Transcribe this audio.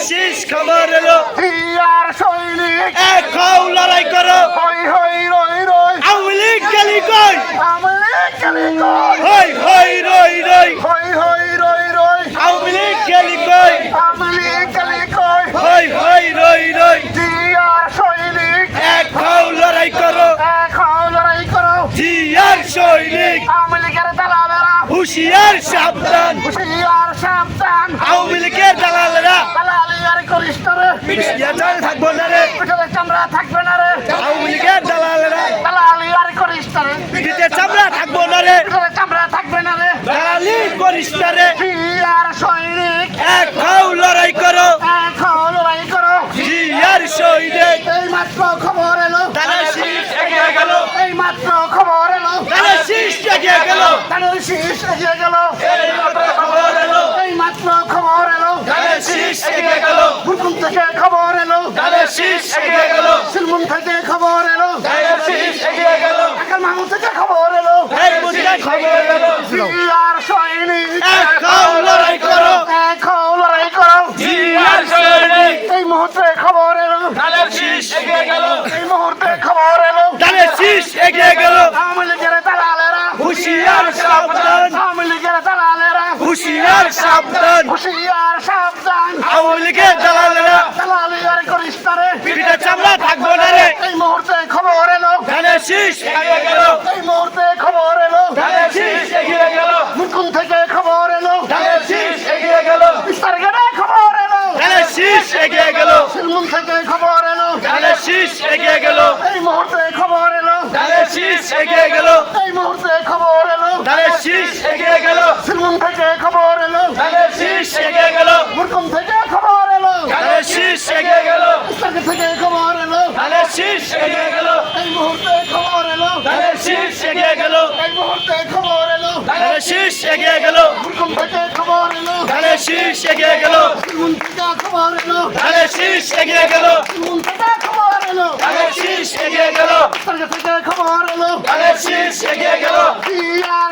শীষ খবর এলো জিয়ার সৈনিক এক হও লড়াই করো হই হই রই রই আওয়ামী লীগ গেলি কই আমলে গেলি কই হই হই রই রই হই হই রই রই আওয়ামী লীগ গেলি কই আমলে গেলি কই হই হই রই রই জিয়ার সৈনিক এক হও লড়াই করো এখন লড়াই করো জিয়ার সৈনিক আওয়ামী লীগের দালালেরা হুশিয়ার সাবধান হুশিয়ার সাবধান আওয়ামী লীগের দালালেরা দালালি আর করিস না রে পিছিয়ে চল থাকবো না রে পিঠে চামড়া থাকবে না রে আওয়ামী লীগের দালালেরা দালালি আর করিস না রে পিঠিতে চামড়া থাকবো না রে পিঠে চামড়া থাকবে না রে দালালি করিস না রে জিয়ার সৈনিক এক হও লড়াই করো এখন লড়াই করো জিয়ার সৈনিক এই মাত্র খবর এলো তারা শীষ এগিয়ে গেল এই মাত্র খবর এলো তারা শীষ এগিয়ে গেল তাদের শীষ এগিয়ে গেল এই মাত্র খবর এলো এই মাত্র খবর এলো তারা শীষ এগিয়ে গেল বুরকুম থেকে খবর এলো তারা শীষ এগিয়ে গেল সিলমুন থেকে খবর এলো তারা শীষ এগিয়ে গেল ঢাকার মামুন থেকে খবর এলো এই মুদ্রা খবর এলো জিয়ার সৈনিক এক হও লড়াই করো এখন লড়াই করো জিয়ার সৈনিক এই মুহূর্তে খবর এলো তারা শীষ এগিয়ে গেল এই মুহূর্তে খবর এলো তারা শীষ এগিয়ে গেল আওয়ামী লীগের দালালেরা হুশিয়ার সাবধান আওয়ামী লীগের দালালেরা হুশিয়ার সাবধান হুশিয়ার সাবধান আওয়ামী লীগের দালালেরা দালালি আর করিস না রে পিঠিতে চামড়া থাকবো না রে এই মুহূর্তে খবর এলো তারা শীষ এগিয়ে গেল এই মুহূর্তে খবর এলো তারা শীষ এগিয়ে গেল মুরকুম থেকে খবর এলো তারা শীষ এগিয়ে গেল বিস্তার গেটে খবর এলো তারা শীষ এগিয়ে গেল সিলমুন থেকে খবর এলো তারা শীষ এগিয়ে গেল এই মুহূর্তে খবর এলো তারা শীষ এগিয়ে গেল এই মুহূর্তে খবর এলো তারা শীষ এগিয়ে গেল সিলমুন থেকে খবর এলো তারা শীষ এগিয়ে গেল মুরকুম থেকে খবর এলো তারা শীষ এগিয়ে গেল বিস্তার থেকে খবর এলো তারা শীষ এগিয়ে গেল এই মুহূর্তে খবর এলো তারা শীষ এগিয়ে গেল এই মুহূর্তে খবর এলো তারা শীষ এগিয়ে গেল মুরকুম থেকে খবর এলো তারা শীষ এগিয়ে গেল সিলমুন থেকে খবর এলো তারা শীষ এগিয়ে গেল সিলমুন থেকে খবর এলো তারা শীষ এগিয়ে গেল বিস্তার থেকে খবর এলো তারা শীষ এগিয়ে গেল জিয়া